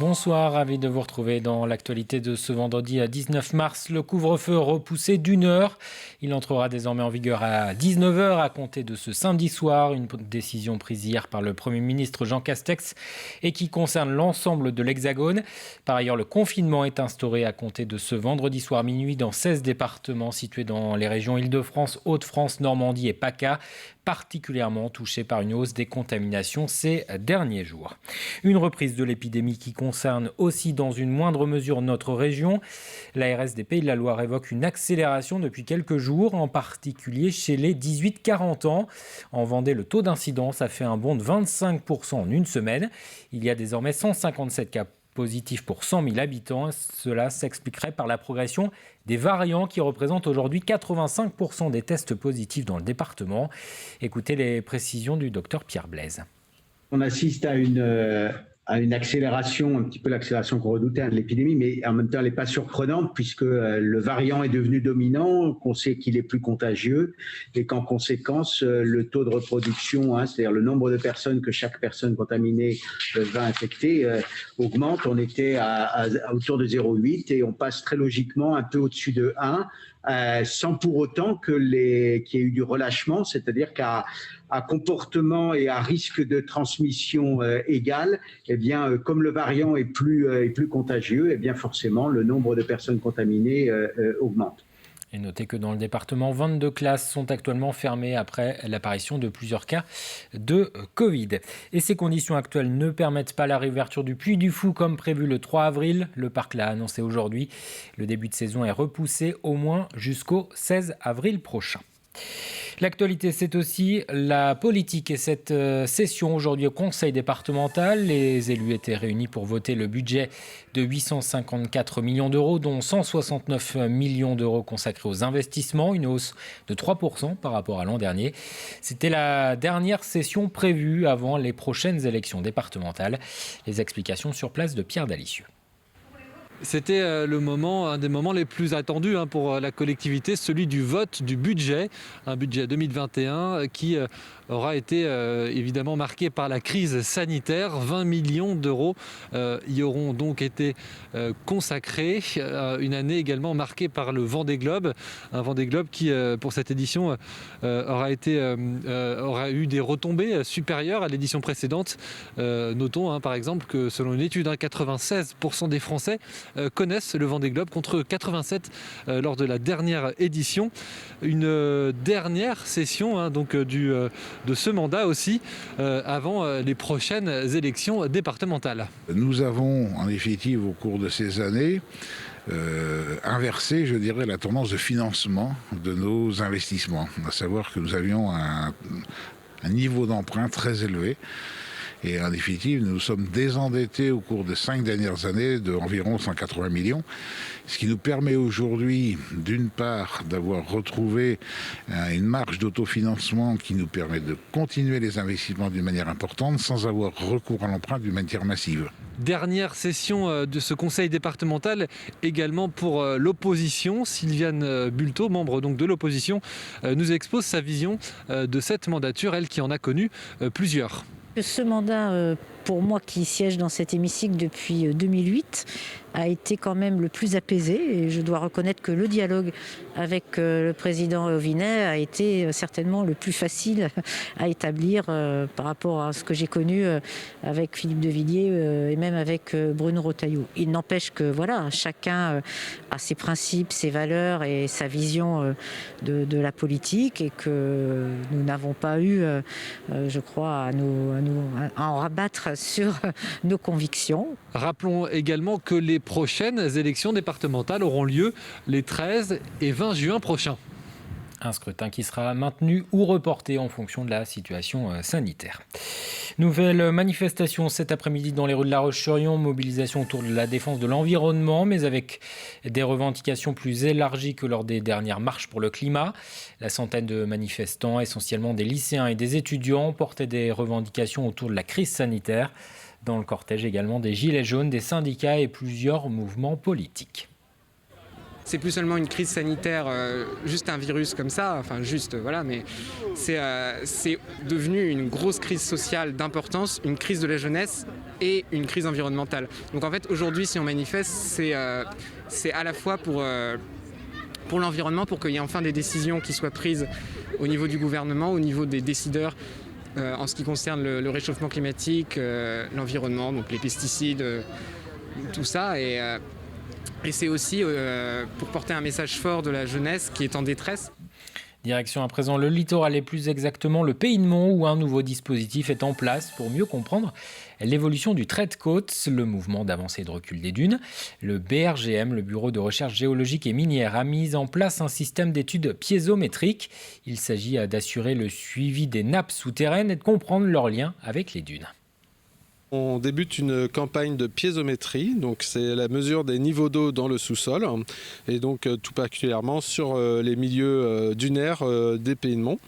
Bonsoir, ravi de vous retrouver dans l'actualité de ce vendredi 19 mars. Le couvre-feu repoussé d'une heure. Il entrera désormais en vigueur à 19h à compter de ce samedi soir. Une décision prise hier par le Premier ministre Jean Castex et qui concerne l'ensemble de l'Hexagone. Par ailleurs, le confinement est instauré à compter de ce vendredi soir minuit dans 16 départements situés dans les régions Île-de-France, Hauts-de-France, Normandie et PACA, particulièrement touchés par une hausse des contaminations ces derniers jours. Une reprise de l'épidémie qui concerne aussi dans une moindre mesure notre région. L'ARS des Pays de la Loire évoque une accélération depuis quelques jours, en particulier chez les 18-40 ans. En Vendée, le taux d'incidence a fait un bond de 25% en une semaine. Il y a désormais 157 cas positifs pour 100 000 habitants. Cela s'expliquerait par la progression des variants qui représentent aujourd'hui 85% des tests positifs dans le département. Écoutez les précisions du docteur Pierre Blaise. On assiste à une accélération, un petit peu l'accélération qu'on redoutait de l'épidémie, mais en même temps, elle n'est pas surprenante puisque le variant est devenu dominant, qu'on sait qu'il est plus contagieux et qu'en conséquence, le taux de reproduction, c'est-à-dire le nombre de personnes que chaque personne contaminée va infecter, augmente. On était autour de 0,8 et on passe très logiquement un peu au-dessus de 1. Sans pour autant qu'il y ait eu du relâchement, c'est-à-dire qu'à comportement et à risque de transmission égal, eh bien, comme le variant est plus contagieux, eh bien forcément le nombre de personnes contaminées augmente. Et notez que dans le département, 22 classes sont actuellement fermées après l'apparition de plusieurs cas de Covid. Et ces conditions actuelles ne permettent pas la réouverture du Puy du Fou comme prévu le 3 avril. Le parc l'a annoncé aujourd'hui. Le début de saison est repoussé au moins jusqu'au 16 avril prochain. L'actualité, c'est aussi la politique et cette session aujourd'hui au Conseil départemental. Les élus étaient réunis pour voter le budget de 854 millions d'euros, dont 169 millions d'euros consacrés aux investissements, une hausse de 3% par rapport à l'an dernier. C'était la dernière session prévue avant les prochaines élections départementales. Les explications sur place de Pierre Dalicieux. C'était un des moments les plus attendus pour la collectivité, celui du vote du budget, un budget 2021 qui aura été évidemment marqué par la crise sanitaire. 20 millions d'euros y auront donc été consacrés. Une année également marquée par le Vendée Globe, un Vendée Globe qui, pour cette édition, aura eu des retombées supérieures à l'édition précédente. Notons par exemple que selon une étude, 96% des Français connaissent le Vendée Globe contre 87 lors de la dernière édition. Une dernière session de ce mandat aussi avant les prochaines élections départementales. Nous avons en effectif au cours de ces années inversé, je dirais, la tendance de financement de nos investissements. À savoir que nous avions un niveau d'emprunt très élevé. Et en définitive, nous sommes désendettés au cours des 5 dernières années d'environ 180 millions, ce qui nous permet aujourd'hui, d'une part, d'avoir retrouvé une marge d'autofinancement qui nous permet de continuer les investissements d'une manière importante sans avoir recours à l'emprunt d'une manière massive. Dernière session de ce conseil départemental également pour l'opposition. Sylviane Bulto, membre donc de l'opposition, nous expose sa vision de cette mandature, elle qui en a connu plusieurs. Ce mandat, pour moi qui siège dans cet hémicycle depuis 2008, a été quand même le plus apaisé. Et je dois reconnaître que le dialogue avec le président Auvinet a été certainement le plus facile à établir par rapport à ce que j'ai connu avec Philippe de Villiers et même avec Bruno Retailleau. Il n'empêche que voilà, chacun a ses principes, ses valeurs et sa vision de la politique et que nous n'avons pas eu, je crois, à en rabattre sur nos convictions. Rappelons également que les prochaines élections départementales auront lieu les 13 et 20 juin prochains. Un scrutin qui sera maintenu ou reporté en fonction de la situation sanitaire. Nouvelle manifestation cet après-midi dans les rues de La Roche-sur-Yon, mobilisation autour de la défense de l'environnement, mais avec des revendications plus élargies que lors des dernières marches pour le climat. La centaine de manifestants, essentiellement des lycéens et des étudiants, portaient des revendications autour de la crise sanitaire. Dans le cortège également des Gilets jaunes, des syndicats et plusieurs mouvements politiques. c'est plus seulement une crise sanitaire, juste un virus comme ça, mais c'est devenu une grosse crise sociale d'importance, une crise de la jeunesse et une crise environnementale. Donc en fait, aujourd'hui, si on manifeste, c'est à la fois pour l'environnement, pour qu'il y ait enfin des décisions qui soient prises au niveau du gouvernement, au niveau des décideurs, en ce qui concerne le réchauffement climatique, l'environnement, donc les pesticides, tout ça. Et c'est aussi pour porter un message fort de la jeunesse qui est en détresse. Direction à présent le littoral et plus exactement le Pays de Mont où un nouveau dispositif est en place pour mieux comprendre l'évolution du trait de côte, le mouvement d'avancée et de recul des dunes. Le BRGM, le Bureau de recherche géologique et minière, a mis en place un système d'études piézométriques. Il s'agit d'assurer le suivi des nappes souterraines et de comprendre leur lien avec les dunes. On débute une campagne de piézométrie, donc c'est la mesure des niveaux d'eau dans le sous-sol, et donc tout particulièrement sur les milieux dunaires des Pays de Mont.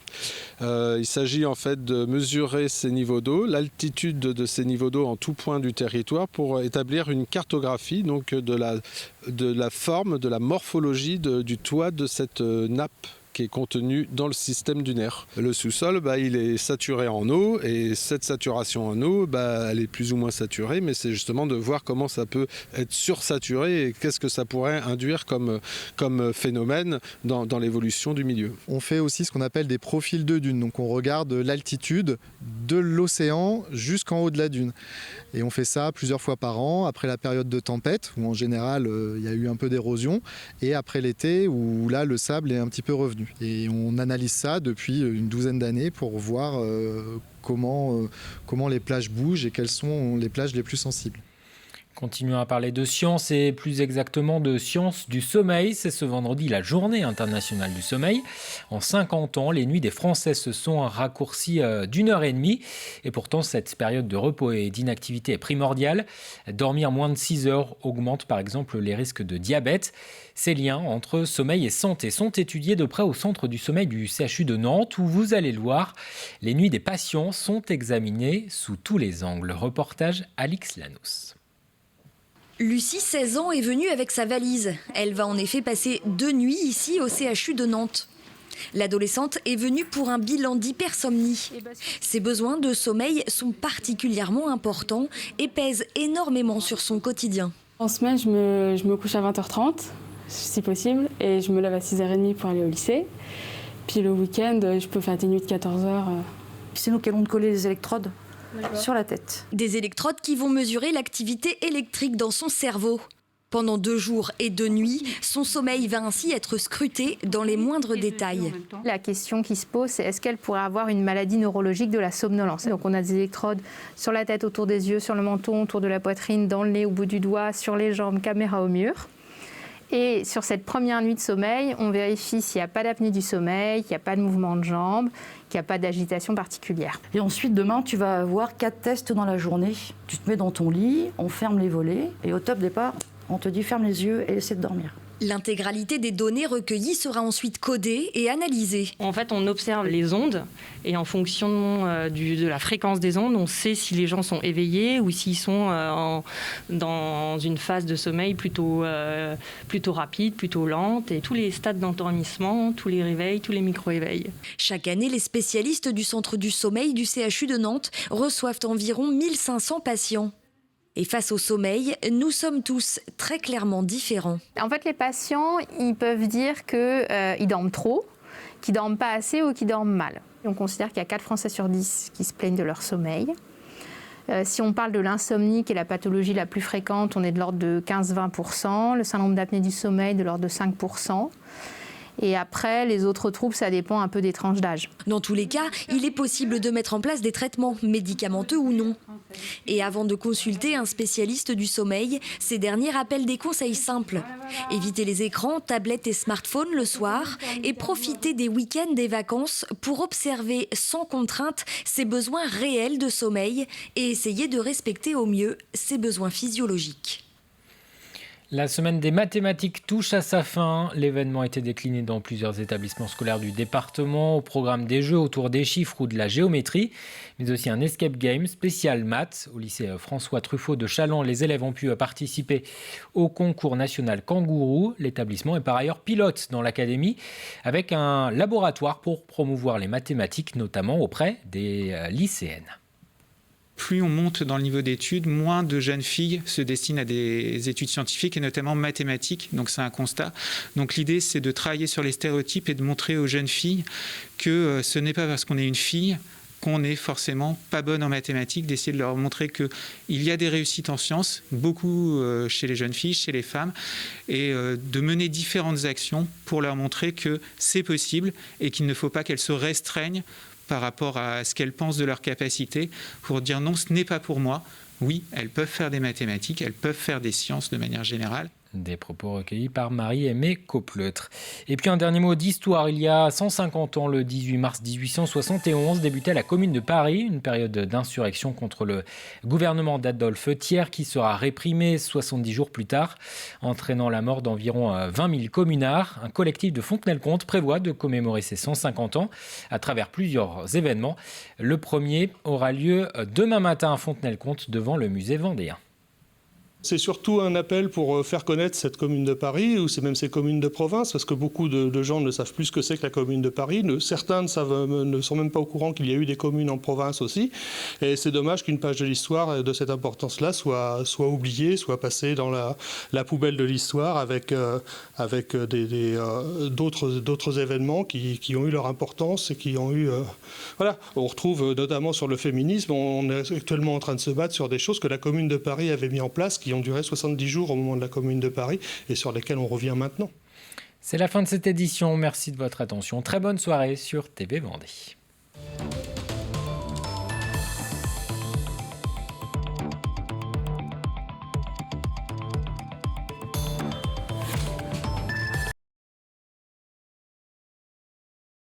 Il s'agit en fait de mesurer ces niveaux d'eau, l'altitude de ces niveaux d'eau en tout point du territoire pour établir une cartographie donc de la forme, de la morphologie du toit de cette nappe qui est contenu dans le système dunaire. Le sous-sol, il est saturé en eau et cette saturation en eau, elle est plus ou moins saturée, mais c'est justement de voir comment ça peut être sursaturé et qu'est-ce que ça pourrait induire comme phénomène dans l'évolution du milieu. On fait aussi ce qu'on appelle des profils de dunes, donc on regarde l'altitude de l'océan jusqu'en haut de la dune. Et on fait ça plusieurs fois par an, après la période de tempête, où en général il y a eu un peu d'érosion, et après l'été, où là le sable est un petit peu revenu. Et on analyse ça depuis une douzaine d'années pour voir comment les plages bougent et quelles sont les plages les plus sensibles. Continuons à parler de science et plus exactement de science du sommeil. C'est ce vendredi la journée internationale du sommeil. En 50 ans, les nuits des Français se sont raccourcies d'1h30. Et pourtant, cette période de repos et d'inactivité est primordiale. Dormir moins de 6 heures augmente par exemple les risques de diabète. Ces liens entre sommeil et santé sont étudiés de près au centre du sommeil du CHU de Nantes où vous allez le voir, les nuits des patients sont examinées sous tous les angles. Reportage Alix Lanos. Lucie, 16 ans, est venue avec sa valise. Elle va en effet passer 2 nuits ici au CHU de Nantes. L'adolescente est venue pour un bilan d'hypersomnie. Ses besoins de sommeil sont particulièrement importants et pèsent énormément sur son quotidien. En semaine, je me couche à 20h30, si possible, et je me lève à 6h30 pour aller au lycée. Puis le week-end, je peux faire des nuits de 14h. C'est nous qui allons coller les électrodes sur la tête. Des électrodes qui vont mesurer l'activité électrique dans son cerveau. Pendant 2 jours et 2 nuits, son sommeil va ainsi être scruté dans les moindres détails. La question qui se pose, c'est est-ce qu'elle pourrait avoir une maladie neurologique de la somnolence ? Donc on a des électrodes sur la tête, autour des yeux, sur le menton, autour de la poitrine, dans le nez, au bout du doigt, sur les jambes, caméra au mur. Et sur cette première nuit de sommeil, on vérifie s'il n'y a pas d'apnée du sommeil, qu'il n'y a pas de mouvement de jambes, qu'il n'y a pas d'agitation particulière. Et ensuite, demain, tu vas avoir 4 tests dans la journée. Tu te mets dans ton lit, on ferme les volets et au top départ, on te dit ferme les yeux et essaie de dormir. L'intégralité des données recueillies sera ensuite codée et analysée. En fait, on observe les ondes et en fonction de la fréquence des ondes, on sait si les gens sont éveillés ou s'ils sont dans une phase de sommeil plutôt rapide, plutôt lente. Et tous les stades d'endormissement, tous les réveils, tous les micro-éveils. Chaque année, les spécialistes du Centre du sommeil du CHU de Nantes reçoivent environ 1500 patients. Et face au sommeil, nous sommes tous très clairement différents. En fait, les patients, ils peuvent dire qu'ils dorment trop, qu'ils dorment pas assez ou qu'ils dorment mal. On considère qu'il y a 4 Français sur 10 qui se plaignent de leur sommeil. Si on parle de l'insomnie, qui est la pathologie la plus fréquente, on est de l'ordre de 15-20%. Le syndrome d'apnée du sommeil, de l'ordre de 5%. Et après, les autres troubles, ça dépend un peu des tranches d'âge. Dans tous les cas, il est possible de mettre en place des traitements, médicamenteux ou non. Et avant de consulter un spécialiste du sommeil, ces derniers rappellent des conseils simples. Éviter les écrans, tablettes et smartphones le soir et profiter des week-ends des vacances pour observer sans contrainte ses besoins réels de sommeil et essayer de respecter au mieux ses besoins physiologiques. La semaine des mathématiques touche à sa fin. L'événement a été décliné dans plusieurs établissements scolaires du département, au programme des jeux autour des chiffres ou de la géométrie, mais aussi un escape game spécial maths. Au lycée François Truffaut de Challans, les élèves ont pu participer au concours national Kangourou. L'établissement est par ailleurs pilote dans l'académie, avec un laboratoire pour promouvoir les mathématiques, notamment auprès des lycéennes. Plus on monte dans le niveau d'études, moins de jeunes filles se destinent à des études scientifiques et notamment mathématiques. Donc c'est un constat. Donc l'idée, c'est de travailler sur les stéréotypes et de montrer aux jeunes filles que ce n'est pas parce qu'on est une fille qu'on n'est forcément pas bonne en mathématiques, d'essayer de leur montrer qu'il y a des réussites en sciences, beaucoup chez les jeunes filles, chez les femmes, et de mener différentes actions pour leur montrer que c'est possible et qu'il ne faut pas qu'elles se restreignent par rapport à ce qu'elles pensent de leurs capacités, pour dire non, ce n'est pas pour moi. Oui, elles peuvent faire des mathématiques, elles peuvent faire des sciences de manière générale. Des propos recueillis par Marie-Aimée Caupleutre. Et puis un dernier mot d'histoire. Il y a 150 ans, le 18 mars 1871, débutait à la Commune de Paris, une période d'insurrection contre le gouvernement d'Adolphe Thiers qui sera réprimé 70 jours plus tard, entraînant la mort d'environ 20 000 communards. Un collectif de Fontenay-le-Comte prévoit de commémorer ces 150 ans à travers plusieurs événements. Le premier aura lieu demain matin à Fontenay-le-Comte devant le musée vendéen. C'est surtout un appel pour faire connaître cette commune de Paris, ou c'est même ces communes de province, parce que beaucoup de gens ne savent plus ce que c'est que la commune de Paris. Certains ne sont même pas au courant qu'il y a eu des communes en province aussi. Et c'est dommage qu'une page de l'histoire de cette importance-là soit oubliée, soit passée dans la poubelle de l'histoire avec d'autres événements qui ont eu leur importance et qui ont eu... Voilà, on retrouve notamment sur le féminisme, on est actuellement en train de se battre sur des choses que la commune de Paris avait mis en place, qui ont duré 70 jours au moment de la Commune de Paris et sur lesquels on revient maintenant. C'est la fin de cette édition. Merci de votre attention. Très bonne soirée sur TV Vendée.